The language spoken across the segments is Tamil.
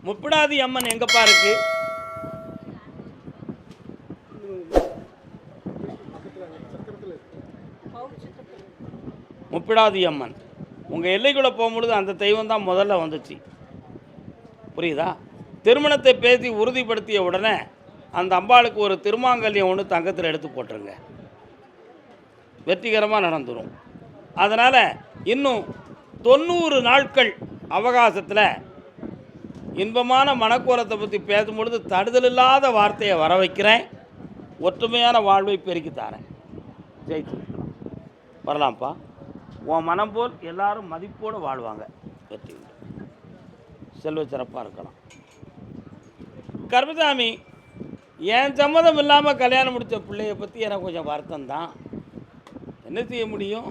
முப்பிடாதி அம்மன் எங்கப்பா இருக்கு? முப்பிடாதி அம்மன் உங்கள் எல்லைக்குள்ளே போகும்பொழுது அந்த தெய்வம் தான் முதல்ல வந்துச்சு. புரியுதா? திருமணத்தை பேசி உறுதிப்படுத்திய உடனே அந்த அம்பாளுக்கு ஒரு திருமாங்கல்யம் ஒன்று தங்கத்தில் எடுத்து போட்டுருங்க, வெற்றிகரமாக நடந்துடும். அதனால் இன்னும் 90 நாட்கள் அவகாசத்தில் இன்பமான மனக்கோலத்தை பற்றி பேசும்பொழுது தடுதல் இல்லாத வார்த்தையை வர வைக்கிறேன். ஒற்றுமையான வாழ்வை பெருக்கித்தாரேன். ஜெயிச்சு வரலாம்ப்பா. உன் மனம் போல் எல்லாரும் மதிப்போடு வாழ்வாங்க. வெற்றி உண்டு. செல்வ சிறப்பாக இருக்கலாம். கருப்பசாமி, என் சம்மதம் இல்லாமல் கல்யாணம் முடித்த பிள்ளைய பற்றி எனக்கு கொஞ்சம் வருத்தம் தான். என்ன செய்ய முடியும்?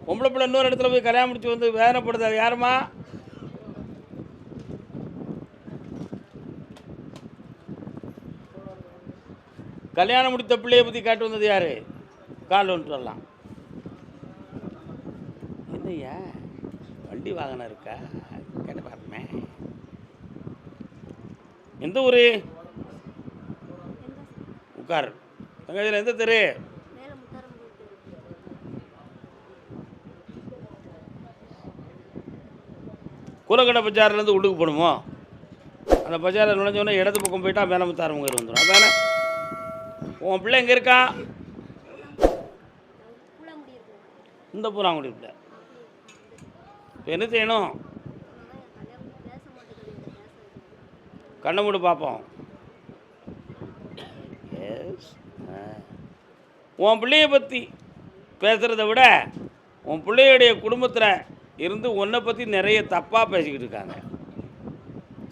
பொம்பளை பிள்ளை இன்னொரு இடத்துல போய் கல்யாணம் முடிச்சு வந்து வேதனைப்படுது. அது யாருமா? கல்யாணம் முடித்த பிள்ளையை பற்றி கேட்டு வந்தது யார்? கால் வந்துட்டு வரலாம். என்னையா வண்டி வாகனம் இருக்கா? கேட்டு பாருமே. எந்த ஊர்? உட்கார் தங்கச்சியில். எந்த தெரு? கூலக்கடை பஜார்லேருந்து உள்ளுக்கு போகணுமோ? அந்த பஜாரில் நுழைஞ்சோன்னே இடது பக்கம் போயிட்டா மேலமுத்தாரவங்க வந்துடும். அதானே? உன் பிள்ளை எங்கே இருக்கா? இந்த பூராங்குடி பிள்ளை. இப்போ என்ன செய்யணும்? கண்ணை மூடி பார்ப்போம். எஸ். உன் பிள்ளையை பற்றி பேசுகிறத விட உன் பிள்ளையுடைய குடும்பத்தில் இருந்து உன்னை பற்றி நிறைய தப்பாக பேசிக்கிட்டு இருக்காங்க.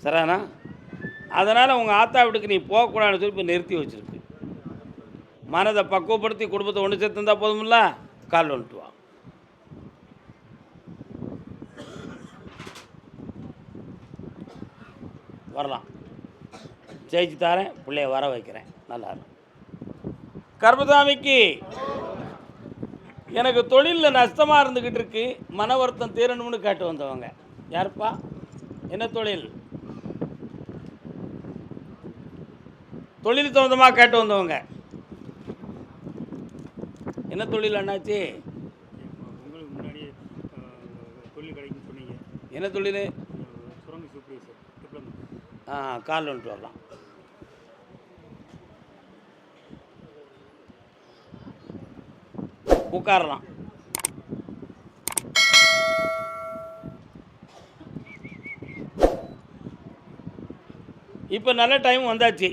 சரிண்ணா? அதனால் உங்கள் ஆத்தா வீட்டுக்கு நீ போகக்கூடாதுன்னு சொல்லி இப்போ நிறுத்தி வச்சுருக்கு. மனதை பக்குவப்படுத்தி குடும்பத்தை ஒன்று சேர்த்து இருந்தால் போதுமில்ல? கால் வந்துட்டு வா. வரலாம். ஜெயிச்சு தாரேன். பிள்ளைய வர வைக்கிறேன். நல்லா இருக்கும். கர்மசாமிக்கு எனக்கு தொழிலில் நஷ்டமாக இருந்துக்கிட்டு இருக்கு, மன வருத்தம் தீரணும்னு கேட்டு வந்தவங்க யாருப்பா? என்ன தொழில்? தொழில் சம்மந்தமாக கேட்டு வந்தவங்க. என்ன தொழில் அண்ணாச்சி? என்ன தொழில்? கால் வந்துட்டு வரலாம். உட்காரலாம். இப்போ நல்ல டைம் வந்தாச்சு.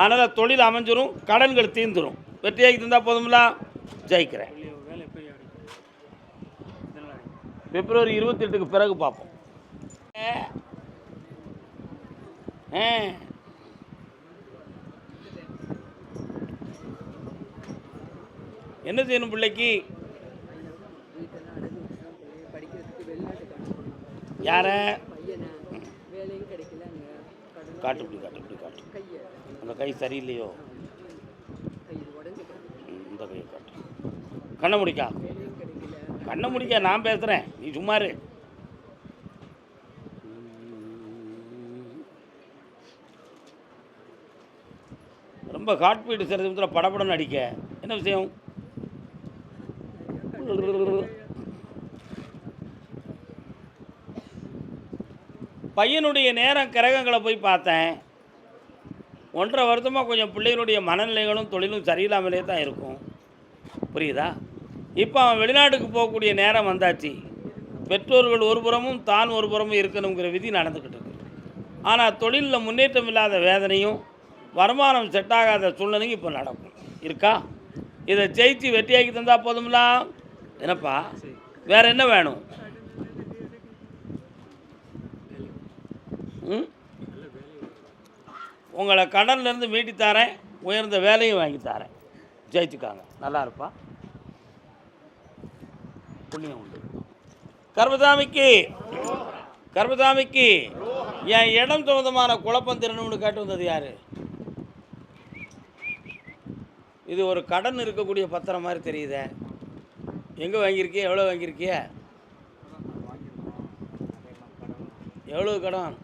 அதனால் தொழில் அமைஞ்சிரும், கடன்கள் தீர்ந்துடும். வெற்றியாகி தந்தால் போதும்ல? ஜெயிக்கிறேன். பிப்ரவரி 28க்கு பிறகு பார்ப்போம். என்ன செய்யணும் பிள்ளைக்கு? யார காட்டு? இப்படி காட்டு, இப்படி காட்டு. அந்த கை சரியில்லையோ? இந்த கையை காட்டு. கண்ணை முடிக்கா? கண்ணை முடிக்க நான் பேசுகிறேன், நீ சும்மாரு. ரொம்ப ஹார்ட் பீட் சில படப்படன்னு அடிக்க. என்ன விஷயம்? பையனுடைய நேரம் கிரகங்களை போய் பார்த்தேன். 1.5 வருஷமாக கொஞ்சம் பிள்ளைகளுடைய மனநிலைகளும் தொழிலும் சரியில்லாமலே தான் இருக்கும். புரியுதா? இப்போ அவன் வெளிநாட்டுக்கு போகக்கூடிய நேரம் வந்தாச்சு. பெற்றோர்கள் ஒரு புறமும் தான் ஒரு புறமும் இருக்கணுங்கிற விதி நடந்துக்கிட்டு இருக்கு. ஆனால் தொழிலில் முன்னேற்றம் இல்லாத வேதனையும் வருமானம் செட் ஆகாத சூழ்நிலையும் இப்போ நடக்கும். இருக்கா? இதை ஜெயிச்சு வெற்றியாக்கி தந்தால் போதும்ல? என்னப்பா வேறு என்ன வேணும்? உங்களை கடன்லேருந்து மீட்டி தரேன், உயர்ந்த வேலையும் வாங்கி தரேன். ஜெயிச்சுக்காங்க. நல்லா இருப்பா. புண்ணியம் உண்டு. கர்மசாமிக்கு என் இடம் சம்பந்தமான குழப்பம் திறனும்னு கேட்டு வந்தது யார்? இது ஒரு கடன் இருக்கக்கூடிய பத்திரம் மாதிரி தெரியுதே. எங்கே வாங்கியிருக்கிய? எவ்வளோ வாங்கியிருக்கிய? எவ்வளோ கடன்?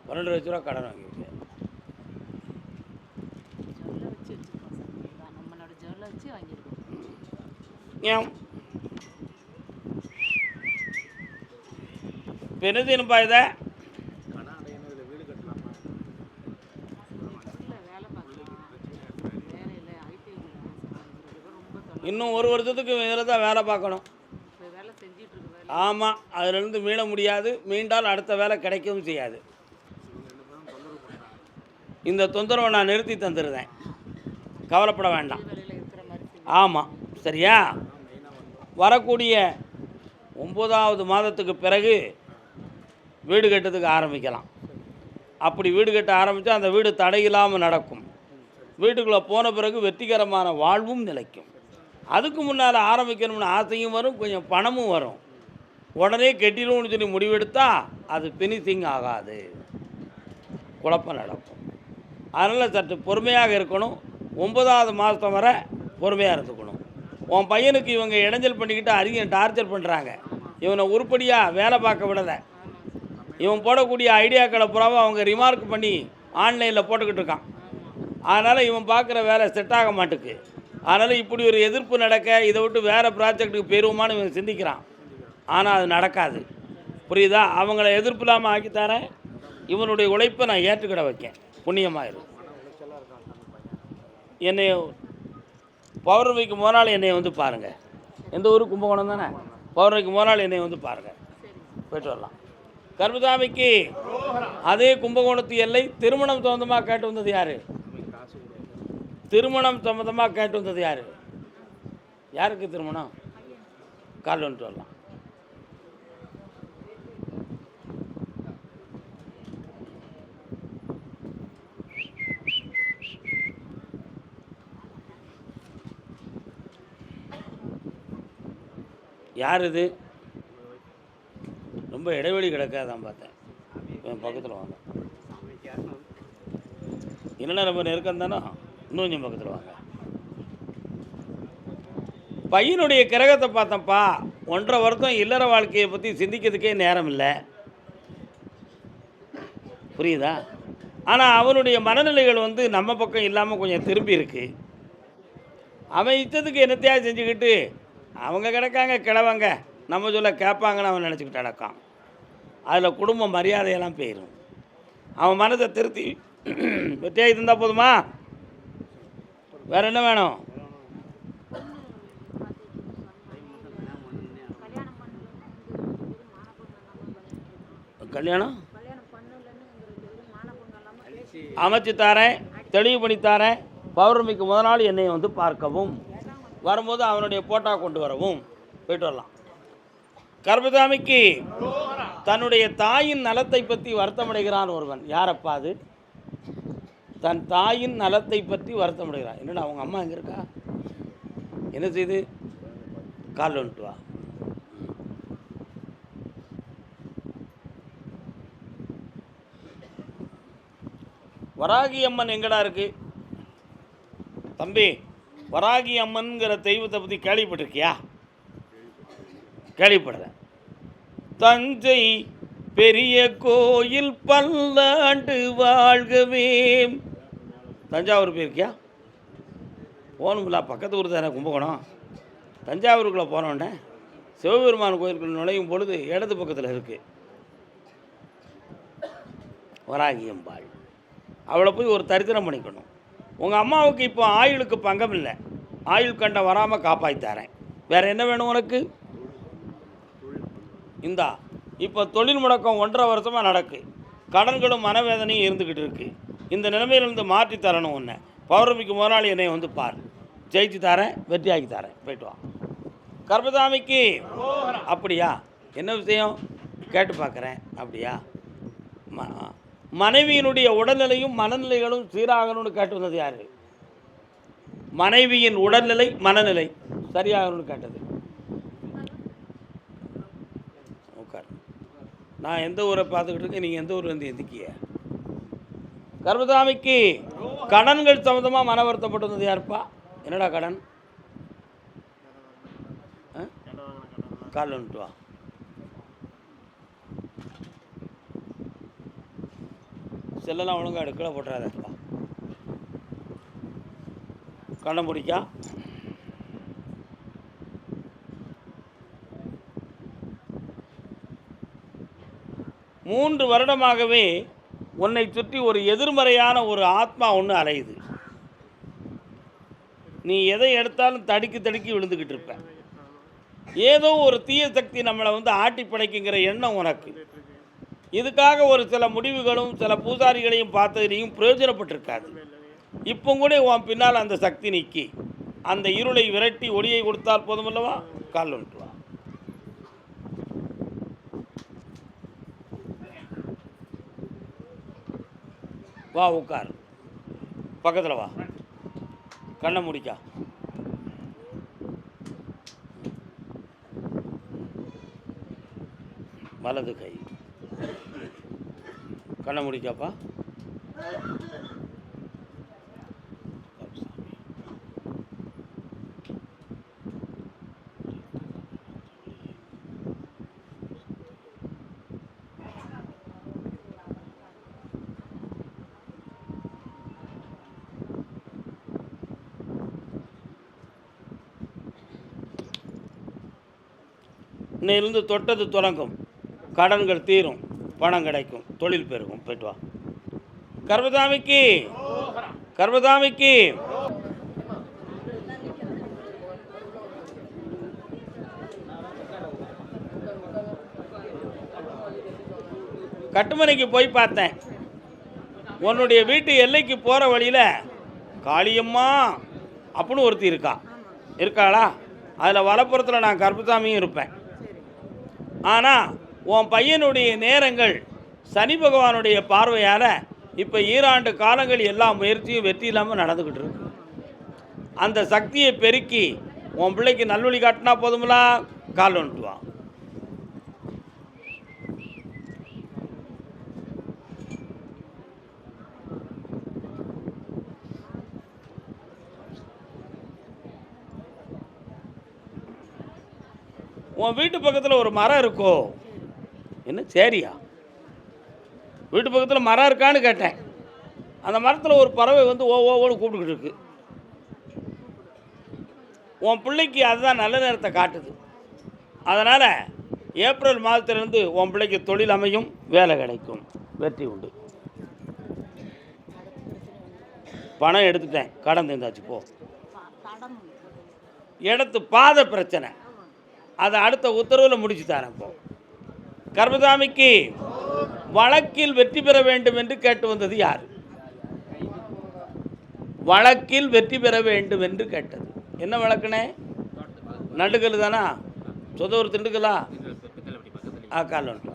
12 லட்ச ரூபா கடன் வாங்கியிருக்கேன். ஏன் இப்போ என்ன செய்யணும்ப்பா இதை? இன்னும் 1 வருஷத்துக்கு இதில் தான் வேலை பார்க்கணும். ஆமாம், அதிலிருந்து மீள முடியாது. மீண்டால் அடுத்த வேலை கிடைக்கவும் செய்யாது. இந்த தொந்தரவை நான் நிறுத்தி தந்துடுறேன், கவலைப்பட வேண்டாம். ஆமாம், சரியா? வரக்கூடிய 9வது மாதத்துக்கு பிறகு வீடு கட்டுறதுக்கு ஆரம்பிக்கலாம். அப்படி வீடு கட்ட ஆரம்பித்தா அந்த வீடு தடையில்லாமல் நடக்கும். வீட்டுக்குள்ளே போன பிறகு வெற்றிகரமான வாழ்வும் நிலைக்கும். அதுக்கு முன்னால் ஆரம்பிக்கணும்னு ஆசையும் வரும், கொஞ்சம் பணமும் வரும். உடனே கெட்டிடும்னு சொல்லி முடிவெடுத்தால் அது ஃபினிஷிங் ஆகாது, குழப்பம் நடக்கும். அதனால் சற்று பொறுமையாக இருக்கணும். 9வது மாதம் வரை பொறுமையாக இருந்துக்கணும். உன் பையனுக்கு இவங்க இடைஞ்சல் பண்ணிக்கிட்டு அதிகம் டார்ச்சர் பண்ணுறாங்க. இவனை உருப்படியாக வேலை பார்க்க விடலை. இவன் போடக்கூடிய ஐடியாக்களை பூராவும் அவங்க ரிமார்க் பண்ணி ஆன்லைனில் போட்டுக்கிட்டு இருக்கான். அதனால் இவன் பார்க்குற வேலை செட் ஆக மாட்டுக்கு. அதனால் இப்படி ஒரு எதிர்ப்பு நடக்க இதை விட்டு வேறு ப்ராஜெக்ட்டுக்கு போயிருவோமான்னு இவன் சிந்திக்கிறான். ஆனால் அது நடக்காது, புரியுதா? அவங்கள எதிர்ப்பு இல்லாமல் ஆக்கித்தரேன். இவனுடைய உழைப்பை நான் ஏற்றுக்கிட வைக்கேன், புண்ணியமாயிரும். என்னை பௌர்ணமிக்கு முதல் என்னை வந்து பாருங்கள். எந்த ஊர்? கும்பகோணம் தானே? பௌர்ணமிக்கு முதல் என்னை வந்து பாருங்கள், போய்ட்டு வரலாம். கர்மசாமிக்கு அதே கும்பகோணத்து எல்லை. திருமணம் சம்மந்தமாக கேட்டு வந்தது யார்? திருமணம் சம்மந்தமாக கேட்டு வந்தது யார்? யாருக்கு திருமணம்? கால் வந்துட்டு வரலாம். யார் இது? ரொம்ப இடைவெளி கிடக்காதான் பார்த்தேன். என் பக்கத்தில் வாங்க. என்னென்ன ரொம்ப நெருக்கம் தானே, இன்னும் கொஞ்சம் பக்கத்தில் வாங்க. பையனுடைய கிரகத்தை பார்த்தப்பா, 1.5 வருஷம் இல்லற வாழ்க்கையை பற்றி சிந்திக்கிறதுக்கே நேரம் இல்லை, புரியுதா? ஆனால் அவனுடைய மனநிலைகள் வந்து நம்ம பக்கம் இல்லாமல் கொஞ்சம் திரும்பி இருக்கு. அவன் இஷ்டத்துக்கு என்னத்தையா செஞ்சுக்கிட்டு அவங்க கிடக்காங்க கிழவங்க, நம்ம சொல்ல கேட்பாங்கன்னு அவன் நினச்சிக்கிட்டு நடக்கான். அதில் குடும்ப மரியாதையெல்லாம் போயிடும். அவன் மனதை திருத்தி வெற்றியாக இருந்தால் போதுமா? வேறு என்ன வேணும்? கல்யாணம் அமைச்சு தாரேன், தெளிவு பண்ணி தாரேன். பௌர்ணமிக்கு முதல் நாள் என்னை வந்து பார்க்கவும், வரும்போது அவனுடைய போட்டா கொண்டு வரவும், போய்ட்டு வரலாம். கர்மசாமிக்கு தன்னுடைய தாயின் நலத்தை பற்றி வருத்தமடைகிறான் ஒருவன். யாரப்பா அது? தன் தாயின் நலத்தை பற்றி வருத்தமடைகிறான். என்னடா அவங்க அம்மா எங்கே இருக்கா? என்ன செய்து? கால் வந்துட்டு வா. வராகி அம்மன் எங்கடா இருக்கு தம்பி? வராகி அம்மன்கிற தெய்வத்தை பற்றி கேள்விப்பட்டிருக்கியா? கேள்விப்படுற. தஞ்சை பெரிய கோயில் பல்லாண்டு வாழ்கவே. தஞ்சாவூர் போயிருக்கியா? போகணுங்களா? பக்கத்து ஊர் தானே கும்பகோணம். தஞ்சாவூருக்குள்ளே போனோன்னே சிவபெருமான் கோயிலுக்குள்ள நுழையும் பொழுது இடது பக்கத்தில் இருக்குது வராகி அம்பாள். அவளை போய் ஒரு தரிசனம் பண்ணிக்கணும். உங்கள் அம்மாவுக்கு இப்போ ஆயுளுக்கு பங்கம் இல்லை, ஆயுள் கண்ட வராமல் காப்பாற்றித்தாரேன். வேறு என்ன வேணும் உனக்கு? இந்தா இப்போ தொழில் முடக்கம் 1.5 வருஷமாக நடக்கு. கடன்களும் மனவேதனையும் இருந்துக்கிட்டு இருக்குது. இந்த நிலைமையிலேருந்து மாற்றி தரணும். ஒன்று பௌர்ணமிக்கு முதல் நாள் என்னை வந்து பார், ஜெயிச்சு தரேன், வெற்றியாக்கி தரேன், போய்ட்டு வா. கர்மசாமிக்கு அப்படியா? என்ன விஷயம் கேட்டு பார்க்குறேன். அப்படியா? மனைவியினுடைய உடல்நிலையும் மனநிலைகளும் சீராகணும்னு கேட்டு வந்தது யார்? மனைவியின் உடல்நிலை மனநிலை சரியாகணும்னு கேட்டது. உட்கார். நான் எந்த ஊரை பார்த்துக்கிட்டு இருக்கேன், நீங்கள் எந்த ஊர் வந்து எந்திக்கிய? கர்மசாமிக்கு கடன்கள் சம்மந்தமாக மன வருத்தப்பட்டு வந்தது யாருப்பா? என்னடா கடன்? கால் வந்துட்டு வா. செல்லெல்லாம் ஒழுங்காக எடுக்கல போட்டுறாதப்பா. கண்ணை முடிக்கா. மூன்று வருடமாகவே உன்னை சுற்றி ஒரு எதிர்மறையான ஒரு ஆத்மா ஒன்று அலையுது. நீ எதை எடுத்தாலும் தடுக்கி தடுக்கி விழுந்துக்கிட்டு இருப்ப. ஏதோ ஒரு தீய சக்தி நம்மளை ஆட்டி படைக்குங்கிற எண்ணம் உனக்கு. இதுக்காக ஒரு சில முடிவுகளும் சில பூசாரிகளையும் பார்த்ததுலையும் பிரயோஜனப்பட்டிருக்காது. இப்போ கூட உன் பின்னால் அந்த சக்தி நீக்கி அந்த இருளை விரட்டி ஒளியை கொடுத்தால் போதுமல்லவா? கால் வந்துட்டு வா. வா உட்கார், பக்கத்தில் வா, கண்ணை முடிக்கா. வலது கை, கண்ணை முடிக்காப்பா. இன்னையிலிருந்து தொட்டது தொடங்கும். கடன்கள் தீரும், பணம் கிடைக்கும், தொழில் பெருகும். போய்ட்டு வா. கர்மசாமிக்கு, கர்மசாமிக்கு. கட்டுமனைக்கு போய் பார்த்தேன். உன்னுடைய வீட்டு எல்லைக்கு போகிற வழியில் காளியம்மா அப்படின்னு ஒருத்தி இருக்காளா? அதில் வலப்புறத்தில் நான் கர்மசாமியும் இருப்பேன். ஆனால் உன் பையனுடைய நேரங்கள் சனி பகவானுடைய பார்வையால் இப்போ ஈராண்டு காலங்கள் எல்லா முயற்சியும் வெற்றி இல்லாமல் நடந்துக்கிட்டு இருக்கு. அந்த சக்தியை பெருக்கி உன் பிள்ளைக்கு நல்வழி காட்டினா போதுங்களா? கால் வந்துட்டு வா. உன் வீட்டு பக்கத்தில் ஒரு மரம் இருக்கோ? என்ன சரியா? வீட்டு பக்கத்தில் மரம் இருக்கான்னு கேட்டேன். அந்த மரத்தில் ஒரு பறவை ஓன்னு கூப்பிட்டுக்கிட்டு இருக்கு. உன் பிள்ளைக்கு அதுதான் நல்ல நேரத்தை காட்டுது. அதனால் ஏப்ரல் மாதத்திலிருந்து உன் பிள்ளைக்கு தொழில் அமையும், வேலை கிடைக்கும், வெற்றி உண்டு. பணம் எடுத்துட்டேன், கடன் தந்தாச்சு. போ. இடத்து பாத பிரச்சனை, அதை அடுத்த உத்தரவில் முடிச்சு தரேன். போ. கர்மசாமிக்கு வழக்கில் வெற்றி பெற வேண்டும் என்று கேட்டு வந்தது யார்? வழக்கில் வெற்றி பெற வேண்டும் என்று கேட்டது. என்ன வழக்குனே? நடுக்கல் தானா? சொந்த ஒரு திண்டுக்கலா? கால் வந்துட்டு.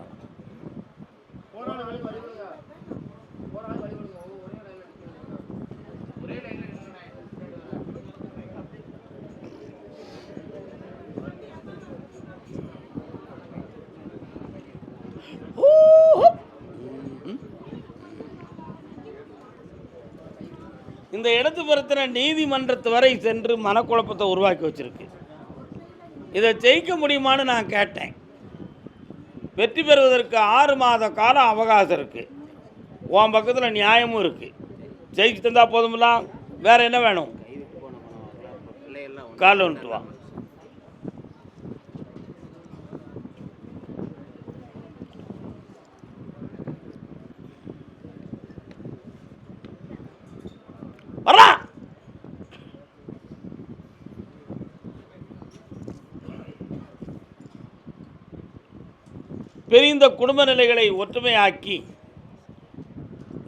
இந்த இடத்து பிரச்சனை நீதிமன்றத்து வரை சென்று மனக்குழப்பத்தை உருவாக்கி வச்சிருக்கு. இதை ஜெயிக்க முடியுமான்னு நான் கேட்டேன். வெற்றி பெறுவதற்கு 6 மாத கால அவகாசம் இருக்குது. உன் பக்கத்தில் நியாயமும் இருக்குது. ஜெயிச்சு தந்தா போதுமில்ல, வேற என்ன வேணும்? கால் வந்துட்டு வா. வரா. பிரிந்த குடும்ப நிலைகளை ஒற்றுமையாக்கி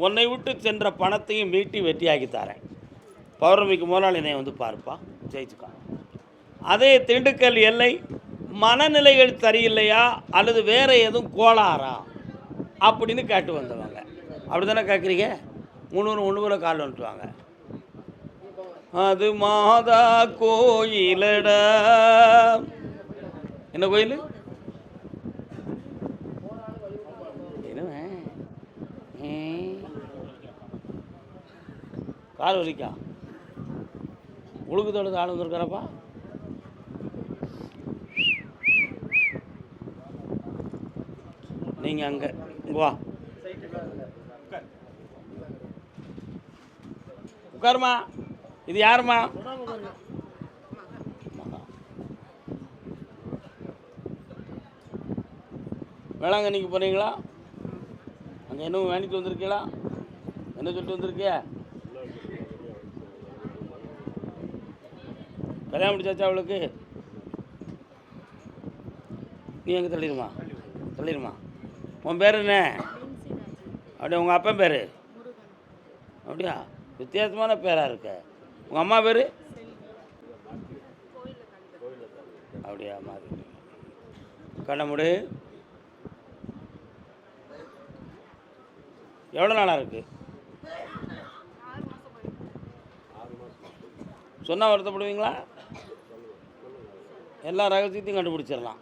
உன்னை விட்டு சென்ற பணத்தையும் மீட்டி வெற்றியாக்கி தரேன். பௌர்ணமிக்கு முதலாளி என்னை பார்ப்பா, ஜெயிச்சுக்கா. அதே திண்டுக்கல் எல்லை மனநிலைகள் சரியில்லையா அல்லது வேற எதுவும் கோளாறா அப்படின்னு கேட்டு வந்தவங்க. அப்படி தானே கேட்குறீங்க? 300 கால் வந்துட்டுவாங்க. அது மாதா கோயிலடா. என்ன கோயில்? கால் வலிக்கா? உழுக்கு தொழுது ஆள் வந்துருக்காரப்பா. நீங்கள் அங்கே வா. உட்காருமா. இது யாருமா? வேளாங்கண்ணிக்கு போகிறீங்களா? அங்கே என்ன வேண்டிட்டு வந்திருக்கீங்களா? என்ன சொல்லிட்டு வந்திருக்கிய? கல்யாணம் முடிச்சாச்சா அவளுக்கு? நீ எங்கே தள்ளிடுமா? தள்ளிடுமா. உன் பேர் என்ன? அப்படியே உங்கள் அப்பா பேர்? அப்படியா, வித்தியாசமான பேராக இருக்க. உங்கள் அம்மா பேர்? அப்படியா, மாதிரி. கண்ண முடி. எவ்வளோ நாளாக இருக்குது? சொன்னால் வருத்தப்படுவீங்களா? எல்லா ரகசியத்தையும் கண்டுபிடிச்சிடலாம்.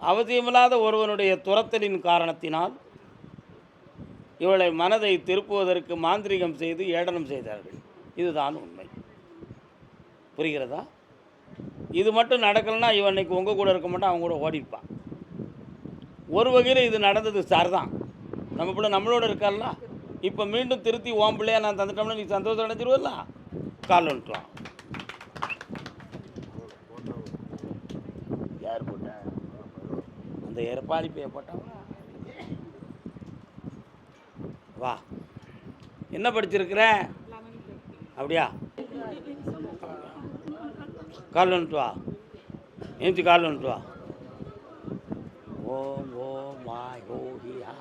அவசியமில்லாத ஒருவனுடைய துரத்தலின் காரணத்தினால் இவளை மனதை திருப்புவதற்கு மாந்திரிகம் செய்து ஏடனம் செய்தார்கள். இதுதான் உண்மை. புரிகிறதா? இது மட்டும் நடக்கலைன்னா இவன் இன்னைக்கு உங்கள் கூட இருக்க மாட்டான், அவங்க கூட ஓடிப்பான். ஒரு வகையில் இது நடந்தது சார் தான். நம்ம பிள்ளை நம்மளோட இருக்கால, இப்போ மீண்டும் திருத்தி ஓம் பிள்ளையா நான் தந்துட்டோம்னா நீ சந்தோஷம் அடைஞ்சிருவல்ல. கால் வந்துட்டுவான். யார் போட்ட? அந்த எரப்பாளி பைய போட்டான். வா, என்ன படிச்சிருக்கிற? அப்படியா, கால் வந்துட்டு வா. ஏஞ்சி கால் வந்துட்டு வா. ஓம் ஓம் வாய் ஓஹியா.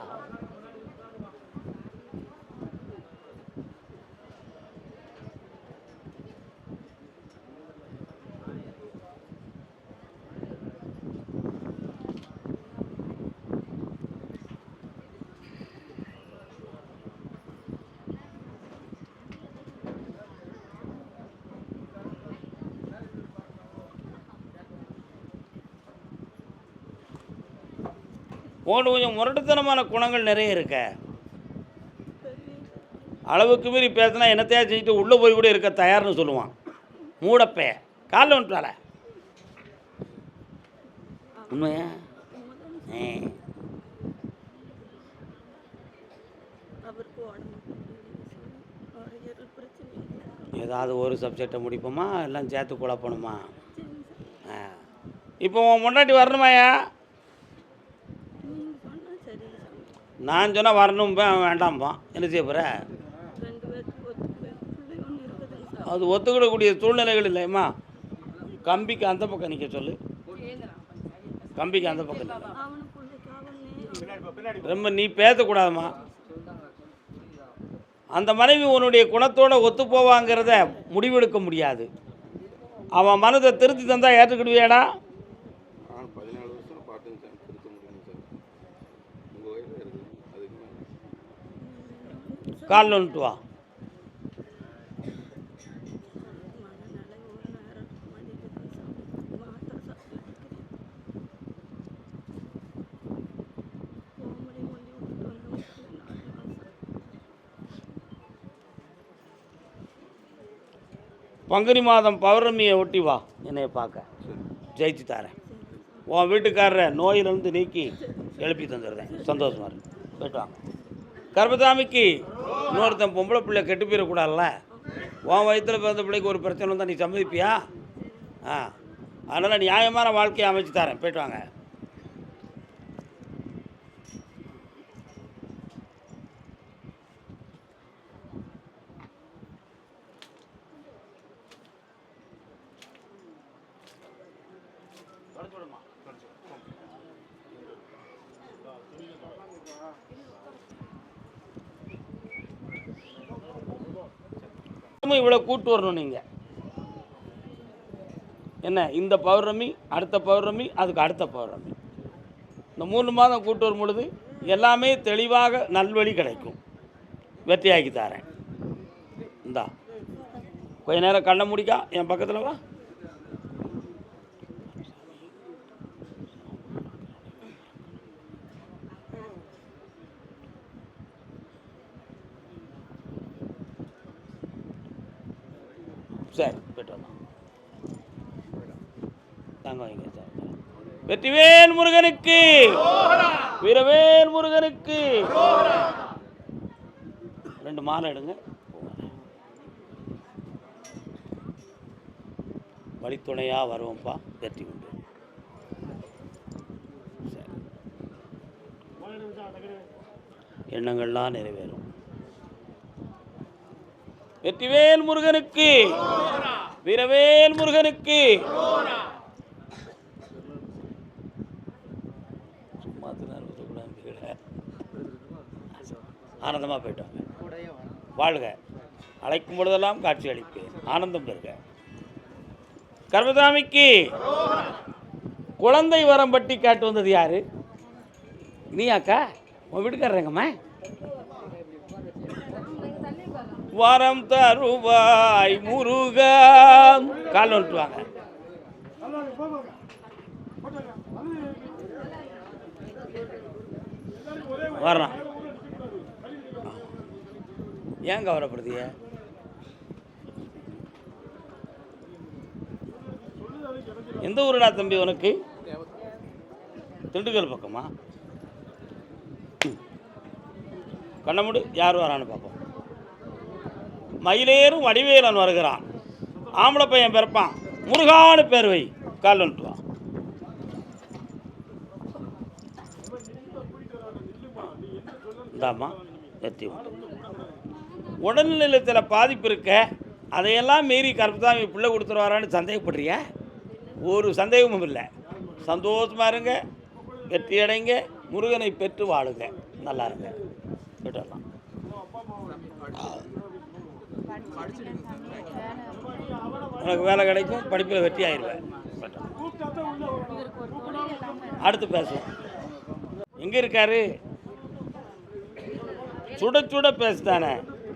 உங்கள்கிட்ட கொஞ்சம் முரட்டுத்தனமான குணங்கள் நிறைய இருக்க. அளவுக்கு மீறி பேசினா என்னத்தையா செஞ்சுட்டு உள்ளே போய் கூட இருக்க தயார்னு சொல்லுவான். மூடப்பே காலில் வந்துட்டால உண்மையா? ஏதாவது ஒரு சப்ஜெக்டை முடிப்போமா, எல்லாம் சேர்த்து குழப்பணுமா? இப்போ உன் முன்னாடி வரணுமாயா? நான் சொன்னால் வரணும் வேண்டாம்பான். என்ன செய்ய போகிற? அது ஒத்துக்கிடக்கூடிய சூழ்நிலைகள் இல்லைம்மா. கம்பிக்கு அந்த பக்கம் நிற்க சொல்லு. கம்பிக்கு அந்த பக்கம் ரொம்ப நீ பேசக்கூடாதுமா. அந்த மனைவி உன்னுடைய குணத்தோடு ஒத்து போவாங்கிறத முடிவெடுக்க முடியாது. அவன் மனதை திருத்தி தந்தால் ஏற்றுக்கிடுவியாடா? காலில் வந்துட்டு வா. பங்குனி மாதம் பௌர்ணமியை ஒட்டி வா, என்னைய பார்க்க. ஜெயிச்சு தரேன். உன் வீட்டுக்காரரை நோயிலிருந்து நீக்கி எழுப்பி தந்துடுறேன். சந்தோஷமாக இருக்கு. போய்ட்டு வாங்க. கர்மசாமிக்கு இன்னொருத்தன் பொம்பளை பிள்ளை கெட்டு போயிடக்கூடாதுல்ல. உன் வயிற்றில் பிறந்த பிள்ளைக்கு ஒரு பிரச்சனை வந்தால் நீ சம்மதிப்பியா? அதனால் நியாயமான வாழ்க்கையை அமைச்சு தரேன். போய்ட்டு வாங்க. இவ்வளோ கூட்டு வரணும் நீங்கள். என்ன, இந்த பௌர்ணமி, அடுத்த பௌர்ணமி, அதுக்கு அடுத்த பௌர்ணமி, இந்த 3 மாதம் கூட்டு வரும் பொழுது எல்லாமே தெளிவாக நல்வழி கிடைக்கும். வெற்றியாக்கி தரேன். இந்தா கொஞ்ச நேரம் கண்ணை முடிக்கா என் பக்கத்தில் வா. சரி, போய்ட்டு வரலாம். தாங்க வைங்க சார். வெற்றிவேல் முருகனுக்கு, வீரவேல் முருகனுக்கு. 2 மாலை எடுங்க. வழித்துணையாக வருவோம்ப்பா. வெற்றி உண்டு. எண்ணங்கள்லாம் நிறைவேறும். வெற்றிவேல் முருகனுக்கு, வீரவேல் முருகனுக்கு. சும்மா ஆனந்தமாக போயிட்டாங்க. வாழ்க. அழைக்கும் பொழுதெல்லாம் காட்சி அளிப்பேன். ஆனந்தம் பெறுக. கர்மசாமிக்கு குழந்தை வரம் பட்டி காட்டு வந்தது யாரு? நீயாக்கா? உன் வீட்டுக்காரங்கம்மா. வரம் தருவாய் முருகா. கால் வந்துட்டுவாங்க. வர்றான். ஏன் கவலைப்படுதிய? எந்த ஊருடா தம்பி உனக்கு? திண்டுக்கல் பக்கமா? கண்ணமுடி. யார் வரான்னு பார்ப்போம். மயிலேறும் வடிவேலன் வருகிறான். ஆம்பளை பையன் பிறப்பான். முருகான்னு பேர் வை. கால் வந்துட்டு வா. இந்தாம்மா வெற்றி உண்டு. உடல்நிலையத்தில் பாதிப்பு இருக்க, அதையெல்லாம் மீறி கர்மசாமி பிள்ளை கொடுத்துருவாரான்னு சந்தேகப்படுறியா? ஒரு சந்தேகமும் இல்லை. சந்தோஷமாக இருங்க, வெற்றி அடைங்க, முருகனை பெற்று வாழுங்க, நல்லா இருங்க. விட்டுடலாம். உனக்கு வேலை கிடைக்கும், படிப்பில் வெற்றி ஆயிடுவேன். அடுத்து பேசுவோம். எங்கே இருக்காரு? சுட சுட பேசுதானே,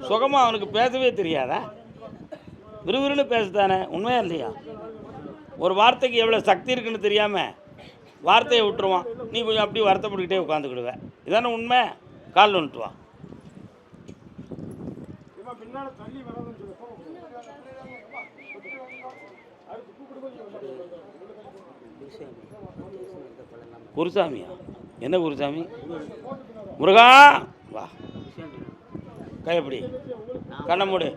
சுகமாக அவனுக்கு பேசவே தெரியாதா? விறுவிறுன்னு பேசுதானே, உண்மையா இல்லையா? ஒரு வார்த்தைக்கு எவ்வளோ சக்தி இருக்குன்னு தெரியாமல் வார்த்தையை விட்டுருவான். நீ கொஞ்சம் அப்படி வருத்தப்பட்டுக்கிட்டே உட்காந்துக்கிடுவேன். இதானே உண்மை? கால் வந்துட்டு வா. குருசாமியா? என்ன குருசாமி? முருகா வா. கையப்படி, கண்ண மூடு.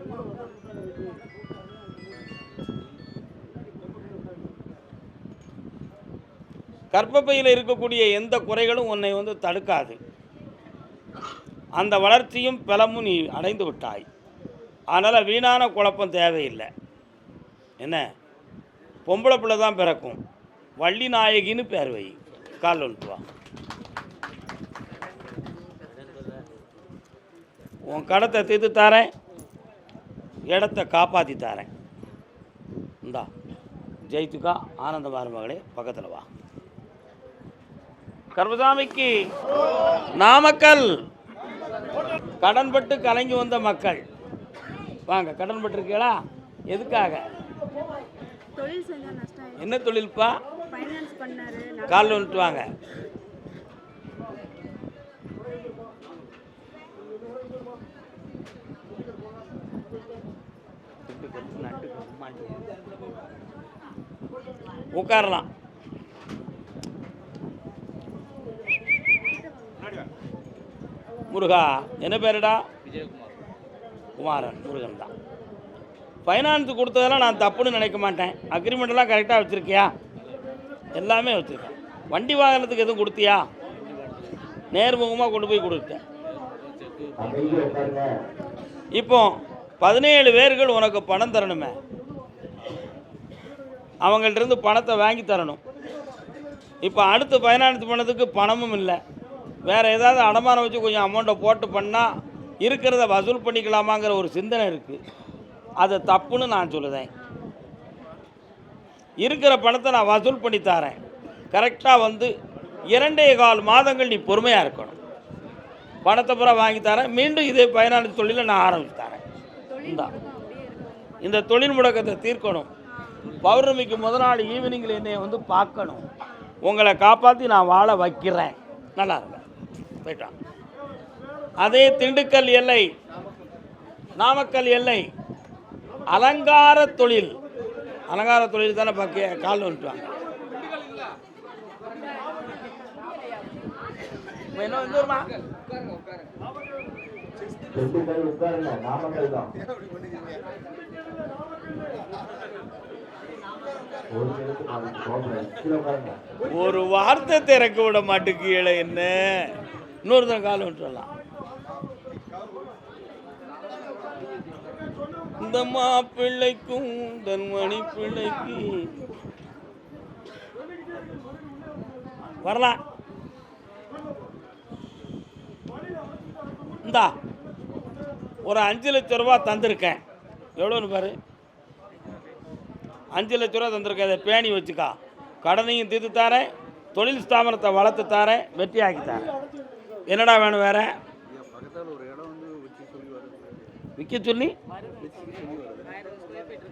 கர்ப்பப்பையில் இருக்கக்கூடிய எந்த குறைகளும் உன்னை தடுக்காது. அந்த வளர்ச்சியும் பலமும் நீ அடைந்து விட்டாய். அதனால் வீணான குழப்பம் தேவையில்லை. என்ன, பொம்பளை பிள்ளை தான் பிறக்கும். வள்ளி நாயகின்னு பேர் வை. கால் வந்துட்டு வா. உன் கடத்தை தீர்த்து தாரேன், இடத்தை காப்பாற்றி தாரேன். இந்தா ஜெயித்துக்கா. ஆனந்தமான மகளே, பக்கத்தில் வா. கர்மசாமிக்கு நாமக்கல் கடன்பட்டு கலங்கி வந்த மக்கள் வாங்க. கடன்பட்டு இருக்கீங்களா? எதுக்காக? என்ன தொழில்ப்பா? கால் வந்துட்டு வாங்க. உட்காரலாம். முருகா என்ன பேருடா? குமாரன். முருகன் தான். ஃபைனான்ஸ் கொடுத்ததெல்லாம் நான் தப்புன்னு நினைக்க மாட்டேன். அக்ரிமெண்ட்டெல்லாம் கரெக்டாக வச்சுருக்கியா? எல்லாமே வச்சுருக்கேன். வண்டி வாகனத்துக்கு எதுவும் கொடுத்தியா? நேர்முகமாக கொண்டு போய் கொடுத்தேன். இப்போ 17 பேர்கள் உனக்கு பணம் தரணுமே, அவங்கள்ட்ட பணத்தை வாங்கி தரணும். இப்போ அடுத்து ஃபைனான்ஸ் பண்ணதுக்கு பணமும் இல்லை. வேறு ஏதாவது அடமானம் வச்சு கொஞ்சம் அமௌண்ட்டை போட்டு பண்ணால் இருக்கிறத வசூல் பண்ணிக்கலாமாங்கிற ஒரு சிந்தனை இருக்குது. அது தப்புன்னு நான் சொல்லுதேன். இருக்கிற பணத்தை நான் வசூல் பண்ணி தரேன். கரெக்டாக 2.25 மாதங்கள் நீ பொறுமையாக இருக்கணும். பணத்தை பூரா வாங்கி தரேன். மீண்டும் இதே ஃபைனான்ஸ் தொழிலை நான் ஆரம்பிச்சு தரேன். இந்த தொழில் முடக்கத்தை தீர்க்கணும். பௌர்ணமிக்கு முதல் நாள் ஈவினிங்கில் என்னை பார்க்கணும். உங்களை காப்பாற்றி நான் வாழ வைக்கிறேன். நல்லா இருங்க. போயிட்டான். அதே திண்டுக்கல் எல்லை, நாமக்கல் எல்லை, அலங்கார தொழில். அலங்கார தொழில் தானே பக்கிய கால் வந்துட்டுவாங்க. என்ன வந்துருமா? ஒரு வார்த்தை திறக்க விட மாட்டேங்கீழ என்ன இன்னொருத்தன் காலம் விட்டுறலாம். இந்த மாப்பிள்ளைக்கும் தன்மணி பிள்ளைக்கு வரலாம். இந்தா ஒரு 5 லட்ச ரூபா தந்திருக்கேன். எவ்வளோன்னு பாரு. 5 லட்ச ரூபா தந்திருக்கேன். அதை பேணி வச்சுக்கா. கடனையும் தீர்த்து தாரேன், தொழில் ஸ்தாபனத்தை வளர்த்து தாரேன், வெற்றி ஆக்கி தாரேன். என்னடா வேணும் வேற? விற்க சொல்லி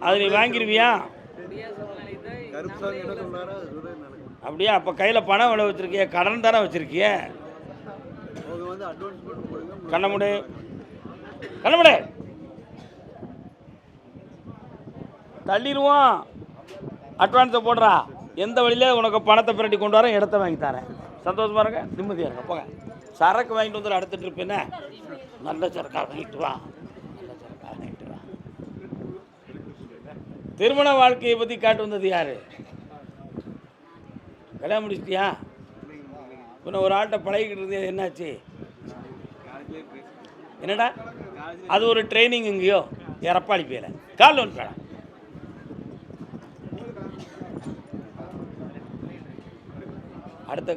அது நீ வாங்கிடுவியா? அப்படியா? அப்போ கையில் பணம் எவ்வளோ வச்சுருக்கிய? கடன் தானே வச்சுருக்கிய? கண்ணமுடு கண்ணமுடு தள்ளிடுவோம். அட்வான்ஸை போடுறா. எந்த வழியிலே உனக்கு பணத்தை பிரட்டி கொண்டு வரேன், இடத்த வாங்கி தரேன். சந்தோஷமா இருங்க, நிம்மதியாக இருங்க. போங்க. சரக்கு வாங்கிட்டு வந்து அடுத்துட்டு இருப்பேன்னு நல்ல சரக்காக வாங்கிட்டு வா. நல்ல சரக்காக வாங்கிட்டு வா. திருமண வாழ்க்கையை பற்றி காட்டு வந்தது யாரு? கல்யாணம் முடிச்சிட்டியா? இன்னும் ஒரு ஆள்கிட்ட பழகிக்கிட்டு இருந்தது என்னாச்சு? என்னடா அது ஒரு ட்ரைனிங் எங்கேயோ எறப்பாளி பேர கால் ஒன்று கடை. அடுத்த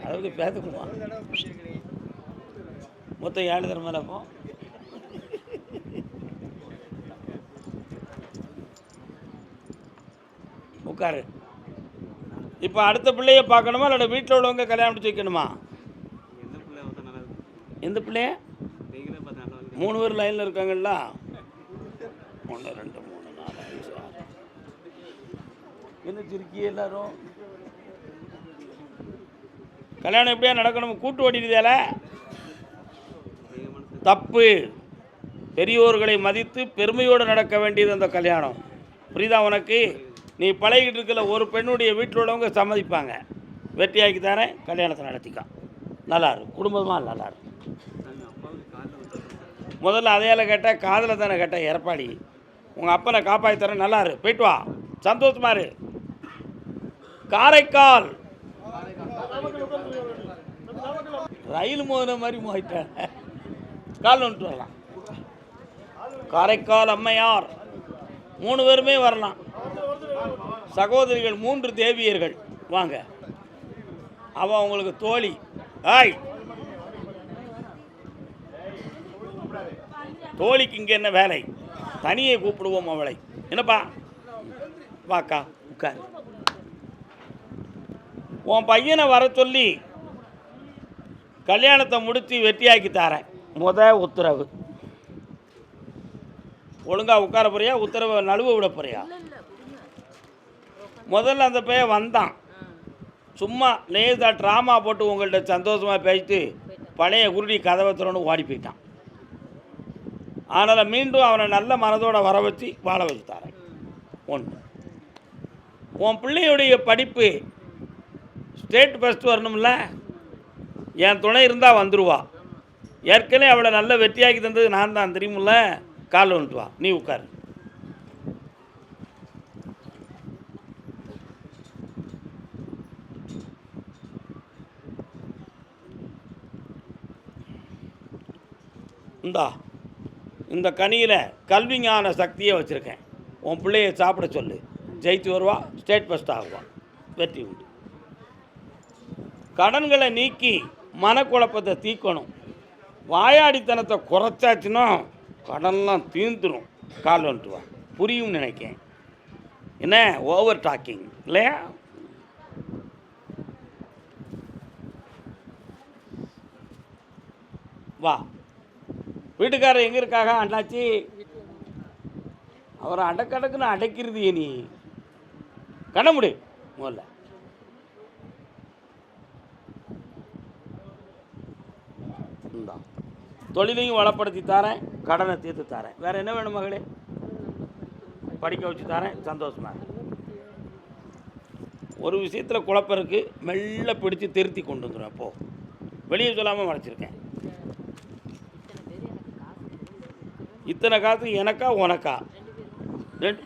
அளவுக்கு பேசக்குமா மொத்தம் 7 தரம் மேலே போ. உட்காரு. இப்போ அடுத்த பிள்ளைய பார்க்கணுமா இல்லை வீட்டில் உள்ளவங்க கல்யாணம் முடிச்சு வைக்கணுமா? எந்த பிள்ளைய? 3 பேர் லைனில் இருக்காங்கல்ல. 1 2 3 4 5 6. என்ன சிரிக்கிய எல்லாரும்? கல்யாணம் எப்படியா நடக்கணும்? கூட்டு ஓடிடுதால தப்பு. பெரியோர்களை மதித்து பெருமையோடு நடக்க வேண்டியது அந்த கல்யாணம். புரியுதா உனக்கு? நீ பழகிட்டு இருக்கல ஒரு பெண்ணுடைய வீட்டில் உள்ளவங்க சம்மதிப்பாங்க. வெற்றியாக்கி தரேன், கல்யாணத்தை நடத்திக்கா. நல்லாயிருக்கும், குடும்பமாக நல்லாயிருக்கும். முதல்ல அதையால் கேட்டால் காதில் தானே கேட்டேன். எறப்பாடி உங்கள் அப்பனை காப்பாற்றி தரேன். நல்லாரு, போயிட்டு வா, சந்தோஷமா இரு. காரைக்கால் ரயில் மோதின மாதிரி மோதிட்டேன். கால் வந்துட்டு வரலாம். காரைக்கால் அம்மையார் 3 பேருமே வரலாம். சகோதரிகள் 3 தேவியர்கள் வாங்க. அவன் உங்களுக்கு தோழி. ஆய் தோழிக்கு இங்கே என்ன வேலை? தனியே கூப்பிடுவோம் அவளை. என்னப்பா வாக்கா உட்கார். உன் பையனை வர சொல்லி கல்யாணத்தை முடித்து வெற்றியாக்கி தரேன். உத்தரவு. ஒழுங்காக உட்கார போறியா? உத்தரவை நழுவ விட போறியா? முதல்ல அந்த பையன் வந்தான், சும்மா லேசாக ட்ராமா போட்டு உங்கள்கிட்ட சந்தோஷமாக பேசிட்டு பழைய குருடி கதவை திறன்னு ஓடி போயிட்டான். அதனால் மீண்டும் அவனை நல்ல மனதோடு வர வச்சு வாழ வச்சு தரேன். 1. உன் பிள்ளையுடைய படிப்பு ஸ்டேட் ஃபஸ்ட் வரணும்ல. என் துணை இருந்தால் வந்துடுவா. ஏற்கனவே அவளை நல்ல வெற்றியாக்கி தந்தது நான் தான், தெரியுமில்ல. கால் வந்துட்டு வா, நீ உட்காரு. இந்த கனியில் கல்வி ஞான சக்தியை வச்சுருக்கேன். உன் பிள்ளையை சாப்பிட சொல்லு. ஜெயித்து வருவா, ஸ்டேட் ஃபஸ்ட் ஆகுவான், வெற்றி உண்டு. கடன்களை நீக்கி மனக்குழப்பத்தை தீக்கணும். வாயாடித்தனத்தை குறைச்சாச்சுன்னா கடன்லாம் தீர்ந்துடும். கால் வந்துட்டு வா, புரியும் நினைக்கேன். என்ன ஓவர் டாக்கிங் இல்லையா? வா. வீட்டுக்காரர் எங்கே இருக்காக அண்ணாச்சி? அவரை அடக்கடக்குன்னு அடைக்கிறது நீ. கண்ண முடி முதல்ல. தொழிலையும் வளப்படுத்தி தரேன், கடனை தீர்த்து தரேன். வேறு என்ன வேணும் மகளே? படிக்க வச்சு தரேன், சந்தோஷமா. ஒரு விஷயத்தில் குழப்பம் இருக்குது, மெல்ல பிடிச்சி திருத்தி கொண்டு வந்துடும். அப்போது வெளியே சொல்லாமல் மறைச்சிருக்கேன். இத்தனை காசு எனக்கா உனக்கா? 2